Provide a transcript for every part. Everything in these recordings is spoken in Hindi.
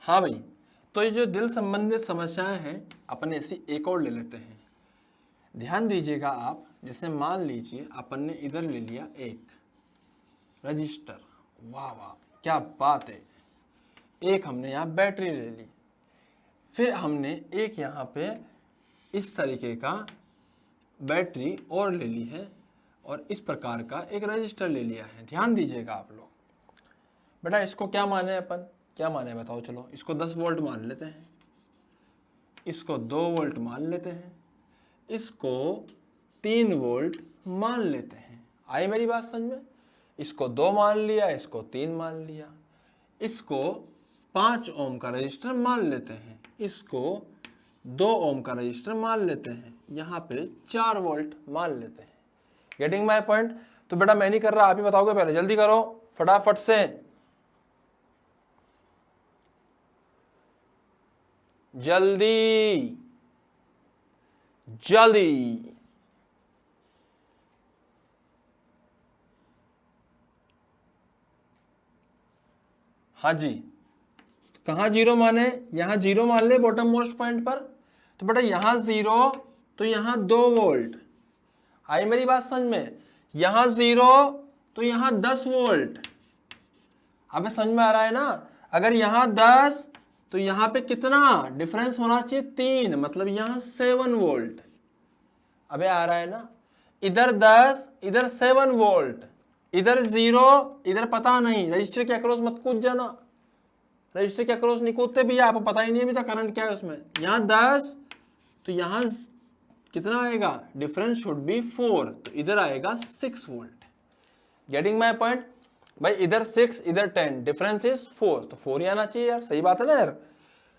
हाँ भाई, तो ये जो दिल संबंधित समस्याएं हैं अपन ऐसी एक और ले लेते हैं। ध्यान दीजिएगा आप, जैसे मान लीजिए अपन ने इधर ले लिया एक रजिस्टर, वाह वाह क्या बात है। एक हमने यहाँ बैटरी ले ली, फिर हमने एक यहाँ पे इस तरीके का बैटरी और ले ली है, और इस प्रकार का एक रजिस्टर ले लिया है। ध्यान दीजिएगा आप लोग, बेटा इसको क्या माने अपन, क्या माने बताओ। चलो इसको 10 वोल्ट मान लेते हैं, इसको 2 वोल्ट मान लेते हैं, इसको 3 वोल्ट मान लेते हैं। आई मेरी बात समझ में? इसको 2 मान लिया, इसको 3 मान लिया, इसको 5 ओम का रजिस्टर मान लेते हैं, इसको 2 ओम का रजिस्टर मान लेते हैं, यहाँ पे 4 वोल्ट मान लेते हैं। Getting my point? तो बेटा मैं नहीं कर रहा, आप ही बताओगे, पहले जल्दी करो फटाफट से, जल्दी जल्दी। हाँ जी, कहाँ जीरो माने? यहाँ जीरो मान ले बॉटम मोस्ट पॉइंट पर। तो बेटा यहाँ 0 तो यहाँ 2 वोल्ट। आई मेरी बात समझ में? यहाँ 0 तो यहाँ 10 वोल्ट। अब समझ में आ रहा है ना? अगर यहाँ 10 तो यहाँ पे कितना डिफरेंस होना चाहिए? 3, मतलब यहाँ 7 वोल्ट। अबे आ रहा है ना? इधर 10 इधर 7 वोल्ट, इधर 0 इधर पता नहीं। रजिस्टर के अक्रॉस मत कूद जाना, रजिस्टर के अक्रॉस नहीं कूदते भैया, आपको पता ही नहीं अभी तक करंट क्या है उसमें। यहाँ 10 तो यहाँ कितना आएगा? डिफरेंस शुड बी 4, तो इधर आएगा 6 वोल्ट। Getting my point? भाई इधर 6 इधर 10, डिफरेंस इज 4, तो 4 ही आना चाहिए यार, सही बात है ना यार।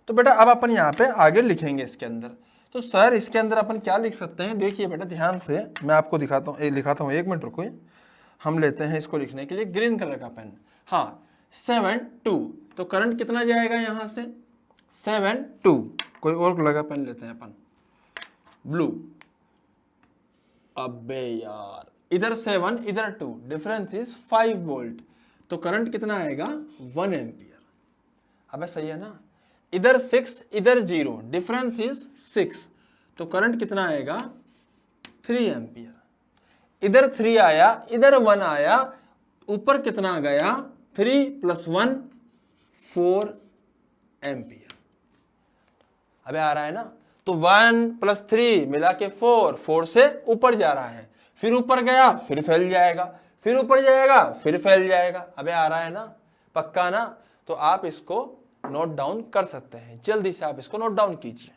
तो बेटा अब अपन यहाँ पे आगे लिखेंगे इसके अंदर। तो सर इसके अंदर अपन क्या लिख सकते हैं? देखिए बेटा ध्यान से मैं आपको दिखाता हूँ, लिखाता हूँ, 1 मिनट रुको। हम लेते हैं इसको लिखने के लिए ग्रीन कलर का पेन। हाँ 7 2, तो करंट कितना जाएगा यहाँ से? 7 2। कोई और कलर का पेन लेते हैं अपन, ब्लू। अबे यार इधर 7 इधर 2, डिफरेंस इज 5 वोल्ट, तो करंट कितना आएगा? 1 एम्पियर। अबे सही है ना? इधर 6 इधर 0, डिफरेंस इज 6, तो करंट कितना आएगा? 3 एम्पियर। इधर 3 आया इधर 1 आया, ऊपर कितना गया? 3 + 1 4 एम्पियर। अबे आ रहा है ना? तो 1 + 3 मिला के 4, 4 से ऊपर जा रहा है, फिर ऊपर गया फिर फैल जाएगा, फिर ऊपर जाएगा फिर फैल जाएगा। अबे आ रहा है ना? पक्का ना? तो आप इसको नोट डाउन कर सकते हैं, जल्दी से आप इसको नोट डाउन कीजिए।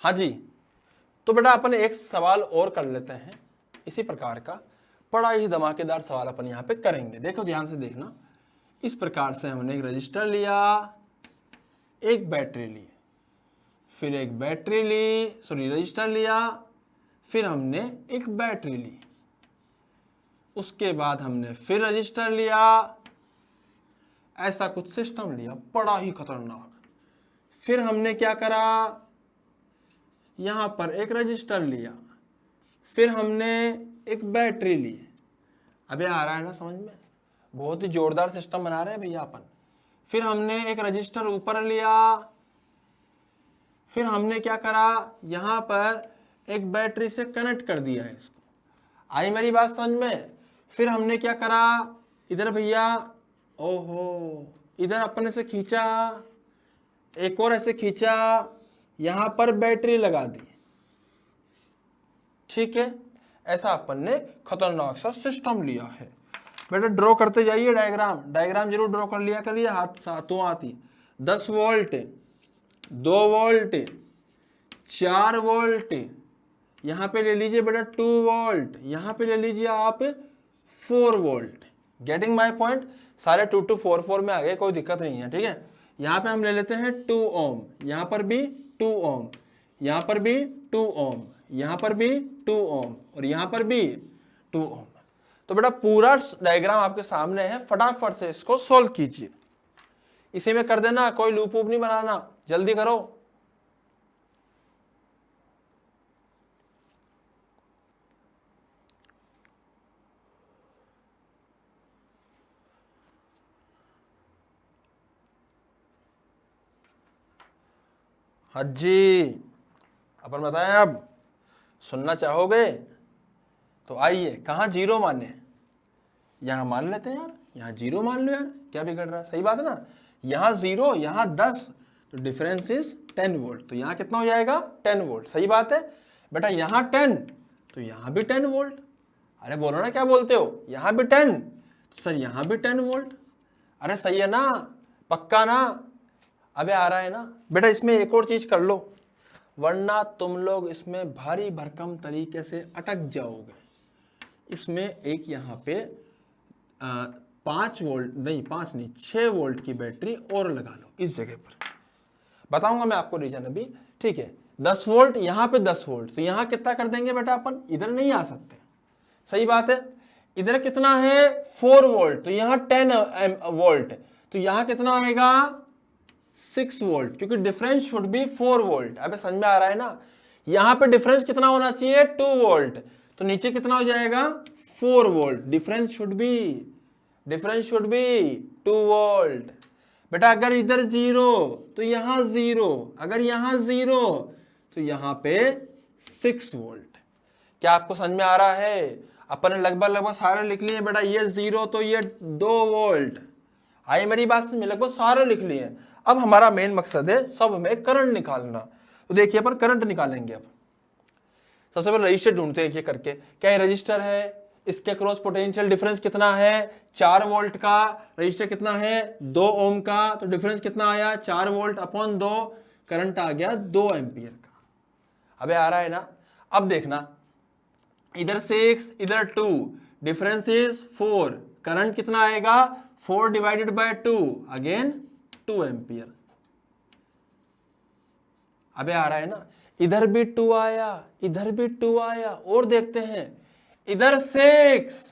हाँ जी, तो बेटा अपन एक सवाल और कर लेते हैं इसी प्रकार का, बड़ा ही धमाकेदार सवाल अपन यहाँ पे करेंगे। देखो ध्यान से देखना, इस प्रकार से हमने एक रजिस्टर लिया, एक बैटरी ली, फिर एक बैटरी ली, सॉरी रजिस्टर लिया, फिर हमने एक बैटरी ली, उसके बाद हमने फिर रजिस्टर लिया, ऐसा कुछ सिस्टम लिया बड़ा ही खतरनाक। फिर हमने क्या करा? यहां पर एक रजिस्टर लिया, फिर हमने एक बैटरी ली। अबे आ रहा है ना समझ में? बहुत ही जोरदार सिस्टम बना रहे हैं भैया अपन। फिर हमने एक रजिस्टर ऊपर लिया, फिर हमने क्या करा? यहां पर एक बैटरी से कनेक्ट कर दिया है इसको। आई मेरी बात समझ में? फिर हमने क्या करा? इधर भैया, ओहो, इधर अपन ऐसे खींचा, एक और ऐसे खींचा, यहां पर बैटरी लगा दी। ठीक है, ऐसा अपन ने खतरनाक सा सिस्टम लिया है। बेटा ड्रॉ करते जाइए डायग्राम, डायग्राम जरूर ड्रॉ कर लिया करिए हाथ हाथों हाथी। 10 वोल्ट, 2 वोल्ट, 4 वोल्ट, यहां पे ले लीजिए बेटा 2 वोल्ट, यहां पे ले लीजिए आप 4 वोल्ट। Getting my point? सारे 2 2 4 4 में आ गए, कोई दिक्कत नहीं है। ठीक है, यहां पे हम ले लेते हैं 2 ओम, यहां पर भी 2 ओम, यहां पर भी 2 ओम, यहां पर भी 2 ओम, और यहां पर भी 2 ओम। तो बेटा पूरा डायग्राम आपके सामने है, फटाफट से इसको सोल्व कीजिए। इसी में कर देना, कोई लूप वूप नहीं बनाना, जल्दी करो। हाँ जी, अपन बताएं अब सुनना चाहोगे तो आइए, कहाँ जीरो माने, यहाँ मान लेते हैं यार, यहाँ जीरो मान लो यार, क्या बिगड़ रहा है, सही बात है ना। यहाँ 0 यहाँ 10, तो डिफरेंस इज 10 वोल्ट, तो यहाँ कितना हो जाएगा 10 वोल्ट, सही बात है बेटा। यहाँ 10 तो यहाँ भी 10 वोल्ट, अरे बोलो ना क्या बोलते हो, यहाँ भी 10 तो सर यहाँ भी 10 वोल्ट, अरे सही है ना, पक्का ना। अबे आ रहा है ना बेटा। इसमें एक और चीज कर लो, वरना तुम लोग इसमें भारी भरकम तरीके से अटक जाओगे। इसमें एक यहाँ पे 5 वोल्ट नहीं, 5 नहीं 6 वोल्ट की बैटरी और लगा लो इस जगह पर, बताऊंगा मैं आपको रीजन अभी, ठीक है। 10 वोल्ट यहाँ पे 10 वोल्ट, तो यहाँ कितना कर देंगे बेटा, अपन इधर नहीं आ सकते, सही बात है। इधर कितना है 4 वोल्ट, तो यहाँ 10 वोल्ट, तो यहाँ कितना आएगा 6 वोल्ट, क्योंकि डिफरेंस शुड बी 4 वोल्ट। अबे समझ में आ रहा है ना। यहाँ पे डिफरेंस कितना होना चाहिए 2 वोल्ट, तो नीचे कितना हो जाएगा 4 volt, difference should be 2 volt. बेटा अगर इधर 0 तो यहाँ 0, अगर यहाँ 0 तो यहाँ पे 6 वोल्ट। क्या आपको समझ में आ रहा है। अपन ने लगभग सारे लिख लिए बेटा, ये 0 तो ये 2 वोल्ट, आई मेरी बात समझ में, लगभग सारे लिख लिए। अब हमारा मेन मकसद है सब में करंट निकालना, तो देखिए अपन करंट निकालेंगे। अब सबसे पहले रजिस्टर ढूंढते हैं ये करके, क्या ये रजिस्टर है, इसके क्रॉस पोटेंशियल डिफरेंस कितना है 4 वोल्ट का, रजिस्टर कितना है 2 ओम का, तो डिफरेंस कितना आया 4 वोल्ट अपॉन 2, करंट आ गया 2 एम्पियर का। अबे आ रहा है ना। अब देखना, इधर 6 इधर 2, डिफरेंस इज 4, करंट कितना आएगा 4 डिवाइडेड बाय 2, अगेन 2 एम्पियर। अबे आ रहा है ना। इधर भी 2 आया, इधर भी 2 आया, और देखते हैं इधर 6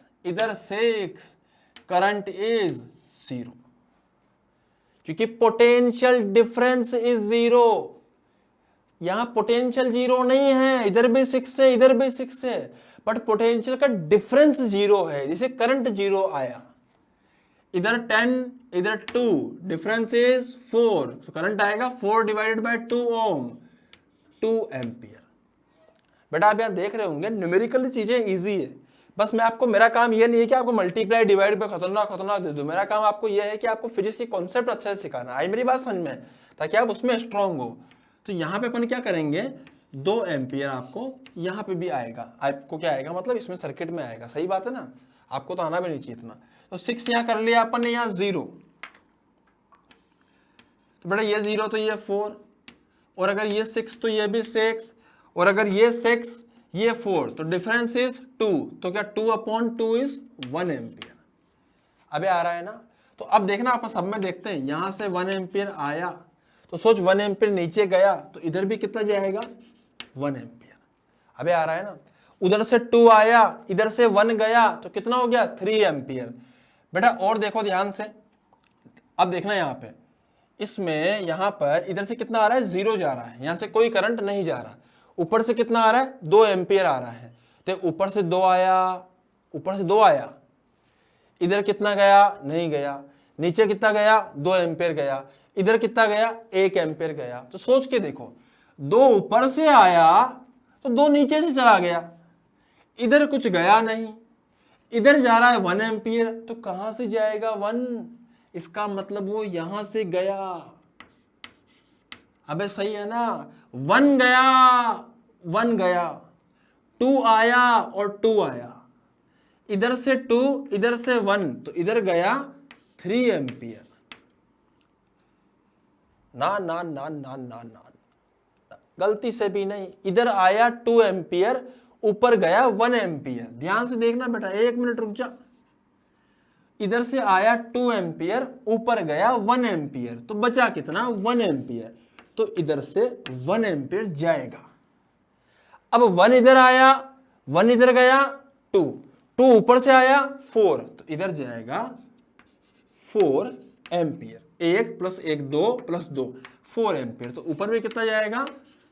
करंट इज 0, क्योंकि पोटेंशियल डिफरेंस इज 0। यहां पोटेंशियल 0 नहीं है, इधर भी 6 है इधर भी 6 है, बट पोटेंशियल का डिफरेंस 0 है, जैसे करंट 0 आया। इधर 10 इधर 2, डिफरेंस इज 4, तो करंट आएगा 4 डिवाइडेड बाय 2 ओम, 2 एम्पियर। बेटा आप यहां देख रहे होंगे न्यूमेरिकल चीजें इजी है, बस मैं आपको, मेरा काम ये नहीं है कि आपको मल्टीप्लाई डिवाइड पे खतरनाक दे दूं, मेरा काम आपको ये है कि आपको फिजिक्स की कॉन्सेप्ट अच्छे से सिखाना। आई मेरी बात समझ में, ताकि आप उसमें स्ट्रांग हो। तो यहाँ पे अपन क्या करेंगे, 2 एम्पियर आपको यहाँ पे भी आएगा, आपको क्या आएगा मतलब इसमें सर्किट में आएगा, सही बात है ना, आपको तो आना भी नहीं चाहिए इतना। तो 6 यहाँ कर लिया अपन ने, यहाँ 0, तो बेटा ये 0 तो ये 4, और अगर ये 6 तो ये भी 6, और अगर ये 6 ये 4, तो डिफरेंस इज 2, तो क्या 2 अपॉन 2 इज 1 एम्पियर। अबे आ रहा है ना। तो अब देखना अपन सब में देखते हैं, यहां से 1 एम्पियर आया, तो सोच 1 एम्पियर नीचे गया तो इधर भी कितना जाएगा 1 एम्पियर। अबे आ रहा है ना। उधर से 2 आया, इधर से 1 गया, तो कितना हो गया 3 एम्पियर। बेटा और देखो ध्यान से, अब देखना यहाँ पे, इसमें यहाँ पर इधर से कितना आ रहा है 0 जा रहा है, यहाँ से कोई करंट नहीं जा रहा। ऊपर से कितना आ रहा है 2 एम्पियर आ रहा है, तो ऊपर से 2 आया, ऊपर से 2 आया, इधर कितना गया नहीं गया, नीचे कितना गया 2 एम्पियर गया, इधर कितना गया 1 एम्पियर गया। तो सोच के देखो, 2 ऊपर से आया तो 2 नीचे से चला गया, इधर कुछ गया नहीं, इधर जा रहा है 1 एम्पियर, तो कहां से जाएगा 1, इसका मतलब वो यहां से गया। अबे सही है ना, 1 गया 2 आया और 2 आया, इधर से 2 इधर से 1, तो इधर गया 3 एम्पियर। ना ना ना ना ना ना, गलती से भी नहीं, इधर आया 2 एम्पियर, ऊपर गया 1 एम्पियर। ध्यान से देखना बेटा, 1 मिनट रुक जा। इधर से आया 2 एम्पियर, ऊपर गया 1 एम्पियर, तो बचा कितना 1 एम्पियर, तो इधर से 1 एम्पियर जाएगा। अब 1 इधर आया, 1 इधर गया 2 ऊपर से आया 4, तो इधर जाएगा 4 एम्पियर, 1 + 1 2 + 2 4 एम्पियर, तो ऊपर भी कितना जाएगा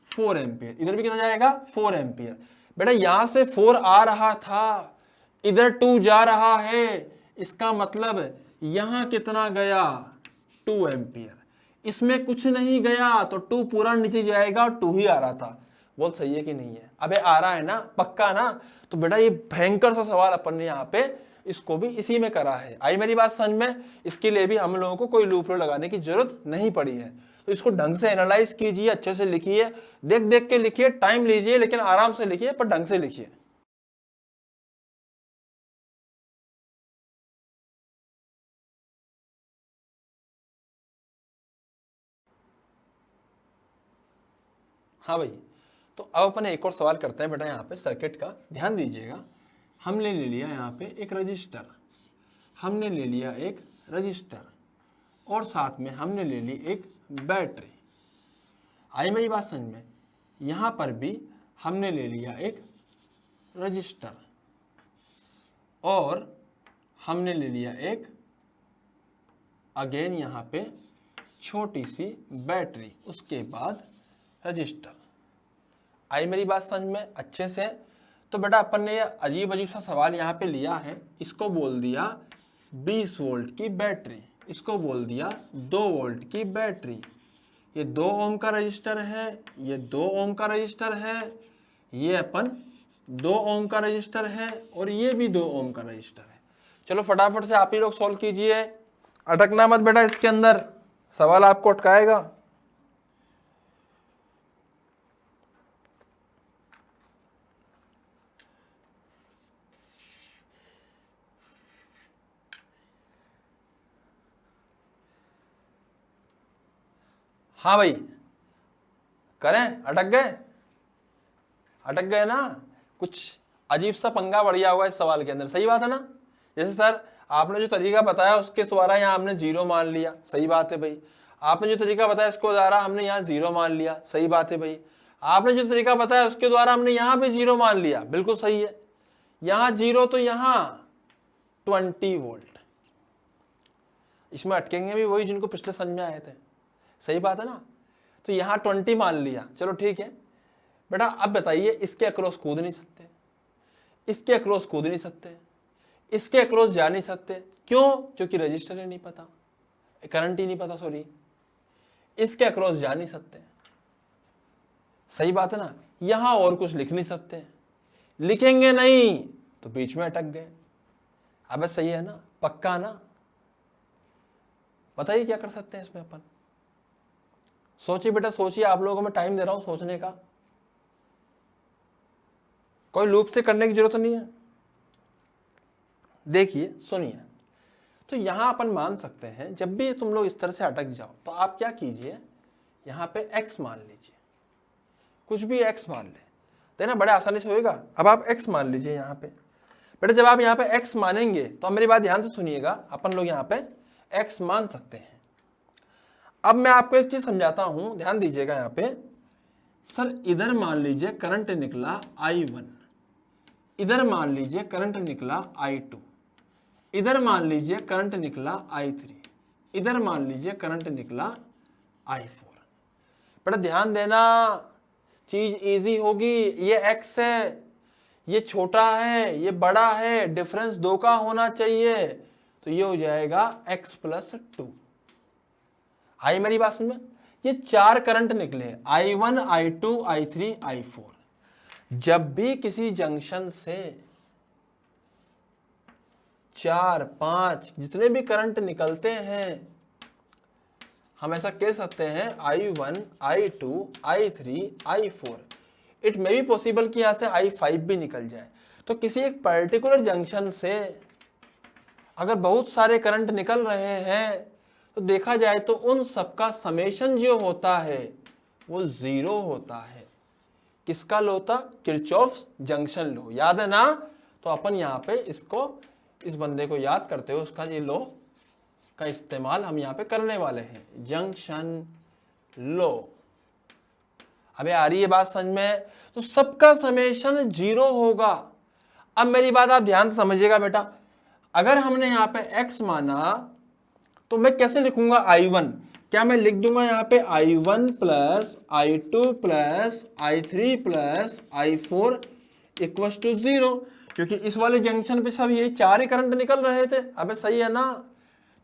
4 एम्पियर, इधर भी कितना जाएगा 4 एम्पियर। बेटा यहां से 4 आ रहा था, इधर 2 जा रहा है, इसका मतलब यहां कितना गया 2 एम्पियर, इसमें कुछ नहीं गया तो 2 पूरा नीचे जाएगा और 2 ही आ रहा था। बोल सही है कि नहीं है? अबे आ रहा है ना, पक्का ना? तो बेटा ये भयंकर सा सवाल अपन ने यहाँ पे इसको भी इसी में करा है। आई मेरी बात समझ में? इसके लिए भी हम लोगों को कोई लूप लगाने की जरूरत नहीं पड़ी है। तो इसको ढंग से एनालाइज कीजिए, अच्छे से लिखिए, देख देख के लिखिए, टाइम लीजिए, लेकिन आराम से लिखिए, पर ढंग से लिखिए। हाँ भाई, तो अब अपन एक और सवाल करते हैं बेटा यहाँ पे सर्किट का, ध्यान दीजिएगा। हमने ले लिया यहाँ पे एक रजिस्टर, हमने ले लिया एक रजिस्टर और साथ में हमने ले ली एक बैटरी। आई मेरी बात समझ में? यहाँ पर भी हमने ले लिया एक रजिस्टर और हमने ले लिया एक अगेन यहाँ पे छोटी सी बैटरी, उसके बाद रजिस्टर। आई मेरी बात समझ में अच्छे से? तो बेटा अपन ने ये अजीब अजीब सा सवाल यहाँ पे लिया है, इसको बोल दिया 20 वोल्ट की बैटरी, इसको बोल दिया 2 वोल्ट की बैटरी। ये 2 ओम का रजिस्टर है, ये 2 ओम का रजिस्टर है, ये अपन 2 ओम का रजिस्टर है और ये भी 2 ओम का रजिस्टर है। चलो फटाफट से आप ही लोग सॉल्व कीजिए, अटकना मत बेटा इसके अंदर, सवाल आपको अटकाएगा। हाँ भाई करें? अटक गए? अटक गए ना? कुछ अजीब सा पंगा बढ़िया हुआ इस सवाल के अंदर, सही बात है ना? जैसे सर आपने जो तरीका बताया उसके द्वारा यहाँ हमने 0 मान लिया, सही बात है भाई। आपने जो तरीका बताया इसको द्वारा हमने यहाँ 0 मान लिया, सही बात है भाई। आपने जो तरीका बताया उसके द्वारा हमने यहाँ पे 0 मान लिया, बिल्कुल सही है। यहाँ 0 तो यहाँ 20 वोल्ट, इसमें अटकेंगे भी वही जिनको पिछले समझ में आए थे, सही बात है ना? तो यहाँ 20 मान लिया, चलो ठीक है बेटा। अब बताइए इसके अक्रॉस कूद नहीं सकते, इसके अक्रॉस कूद नहीं सकते, इसके अक्रॉस जा नहीं सकते, क्यों? क्योंकि रजिस्टर ही नहीं पता, करंट ही नहीं पता, सॉरी। इसके अक्रॉस जा नहीं सकते, सही बात है ना? यहां और कुछ लिख नहीं सकते, लिखेंगे नहीं तो बीच में अटक गए। अब सही है ना? पक्का ना? बताइए क्या कर सकते हैं इसमें अपन? सोचिए बेटा सोचिए, आप लोगों को मैं टाइम दे रहा हूं सोचने का, कोई लूप से करने की जरूरत नहीं है। देखिए सुनिए, तो यहां अपन मान सकते हैं जब भी तुम लोग इस तरह से अटक जाओ तो आप क्या कीजिए, यहां पे x मान लीजिए, कुछ भी x मान ले, देखना बड़े आसानी से होएगा। अब आप x मान लीजिए यहाँ पे बेटा, जब आप यहाँ पे x मानेंगे तो अब मेरी बात ध्यान से सुनिएगा, अपन लोग यहाँ पे x मान सकते हैं। अब मैं आपको एक चीज समझाता हूं, ध्यान दीजिएगा यहाँ पे। सर इधर मान लीजिए करंट निकला I1, इधर मान लीजिए करंट निकला I2, इधर मान लीजिए करंट निकला I3, इधर मान लीजिए करंट निकला I4। बेटा ध्यान देना, चीज इजी होगी। ये x है, ये छोटा है, ये बड़ा है, डिफरेंस 2 का होना चाहिए, तो ये हो जाएगा x + 2। आई मेरी बात समझ में? ये 4 करंट निकले, I1, I2, I3, I4। जब भी किसी जंक्शन से 4, 5 जितने भी करंट निकलते हैं, हम ऐसा कह सकते हैं I1, I2, I3, I4। It may be possible कि यहां से I5 भी निकल जाए। तो किसी एक पर्टिकुलर जंक्शन से अगर बहुत सारे करंट निकल रहे हैं तो देखा जाए तो उन सबका समेशन जो होता है वो 0 होता है। किसका लो था? किरचॉफ्स जंक्शन लो, याद है ना? तो अपन यहाँ पे इसको, इस बंदे को याद करते हुए उसका ये लो का इस्तेमाल हम यहाँ पे करने वाले हैं, जंक्शन लो। अबे आ रही है बात समझ में? तो सबका समेशन 0 होगा। अब मेरी बात आप ध्यान से समझिएगा बेटा, अगर हमने यहाँ पे x माना तो मैं कैसे लिखूंगा I1? क्या मैं लिख दूंगा यहाँ पे I1 + I2 + I3 + I4 = 0, क्योंकि इस वाले जंक्शन पे सब यही 4 ही करंट निकल रहे थे। अबे सही है ना?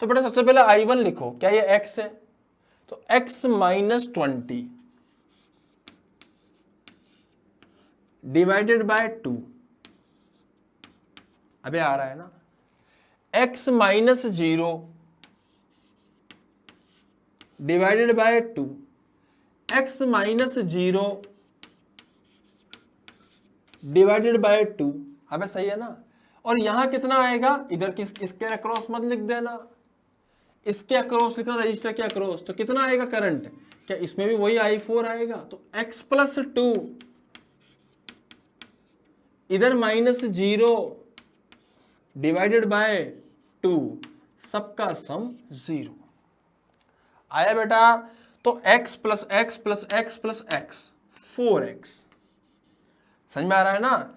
तो बेटा सबसे पहले I1 लिखो, क्या ये x है? तो x माइनस 20 डिवाइडेड बाय 2, अबे आ रहा है ना, x minus 0 divided by 2, x minus 0 divided by 2, अबे सही है ना। और यहां कितना आएगा, इधर इसके अक्रॉस मत लिख देना, इसके अक्रॉस लिखना, रजिस्टर के अक्रॉस, तो कितना आएगा करंट, क्या इसमें भी वही I4 आएगा, तो x प्लस 2 इधर माइनस 0 डिवाइडेड बाय 2, सबका सम 0 आया बेटा। तो x plus x plus x plus x 4x, समझ में आ रहा है ना।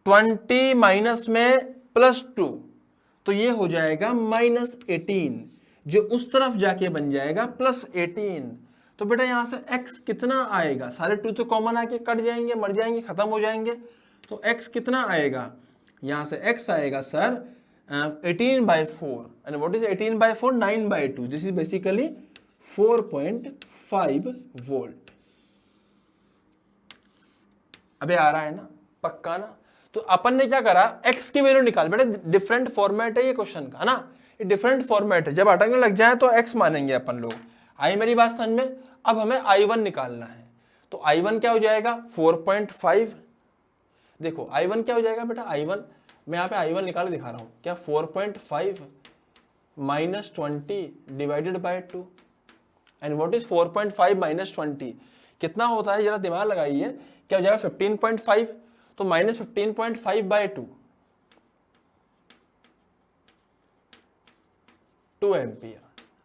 20 माइनस में प्लस 2, तो ये हो जाएगा माइनस 18, जो उस तरफ जाके बन जाएगा प्लस 18। तो बेटा यहां से x कितना आएगा, सारे 2 तो कॉमन आके कट जाएंगे, मर जाएंगे, खत्म हो जाएंगे, तो x कितना आएगा, यहां से x आएगा sir 18/4, and what is 18/4, 9/2, this is basically 4.5 volt. अबे आ रहा है ना, पक्का ना। तो अपन ने क्या करा, x की वैल्यू निकाल, बेटा डिफरेंट फॉर्मेट है ये क्वेश्चन का, है ना, ये डिफरेंट फॉर्मेट है, जब अटकने लग जाए तो x मानेंगे अपन लोग। आई मेरी बात समझ में। अब हमें I1 निकालना है, तो I1 क्या हो जाएगा 4.5, देखो I1 क्या हो जाएगा बेटा, I1 मैं यहाँ पे I1 निकाल के दिखा रहा हूँ, क्या 4.5 minus 20 divided by 2, and what is 4.5 minus 20 कितना होता है, जरा दिमाग लगाइए, क्या हो जाएगा 15.5, तो माइनस 15.5/2 2 एम्पियर।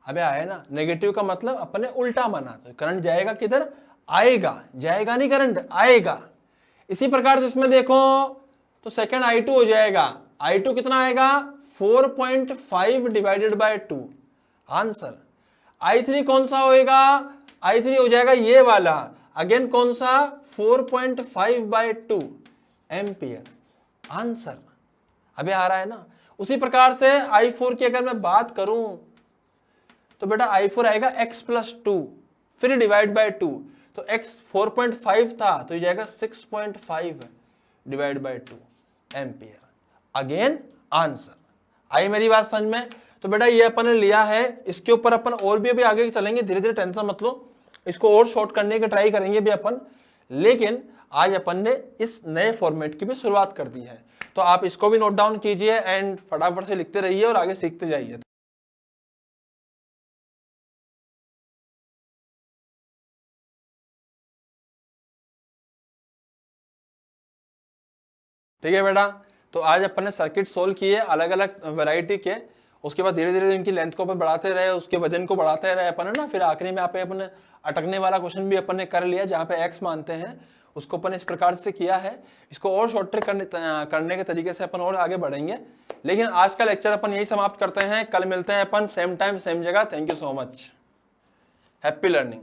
अबे आया ना, नेगेटिव का मतलब अपने उल्टा माना, तो करंट जाएगा किधर, आएगा, जाएगा नहीं, करंट आएगा। इसी प्रकार से इसमें देखो तो सेकंड I2 हो जाएगा, I2 कितना आएगा 4.5 डिवाइडेड बाय 2, आंसर। I3 कौन सा होएगा, I3 हो जाएगा ये वाला, अगेन कौन सा 4.5/2 एम्पियर, आंसर। अबे आ रहा है ना। उसी प्रकार से I4 की अगर मैं बात करूं तो बेटा I4 आएगा x प्लस 2 फिर डिवाइड बाय 2, तो x 4.5 था तो ये जाएगा 6.5 divide by 2 ampere, again answer. आई मेरी बात समझ में। तो बेटा ये अपन ने लिया है, इसके ऊपर अपन और भी अभी आगे चलेंगे, धीरे धीरे टेंशन मत लो, इसको और शॉर्ट करने की ट्राई करेंगे भी अपन, लेकिन आज अपन ने इस नए फॉर्मेट की भी शुरुआत कर दी है। तो आप इसको भी नोट डाउन कीजिए एंड फटाफट से लिखते रहिए और आगे सीखते जाइए। ठीक है बेटा, तो आज अपन ने सर्किट सोल्व किए अलग अलग वैरायटी के, उसके बाद धीरे धीरे इनकी लेंथ को अपन बढ़ाते रहे, उसके वजन को बढ़ाते रहे अपन, है ना। फिर आखिरी में अपन अटकने वाला क्वेश्चन भी अपन ने कर लिया, जहाँ पे x मानते हैं उसको अपन इस प्रकार से किया है। इसको और शॉर्ट ट्रिक करने के तरीके से अपन और आगे बढ़ेंगे, लेकिन आज का लेक्चर अपन यही समाप्त करते हैं। कल मिलते हैं अपन सेम टाइम सेम जगह। Thank you so much, happy learning.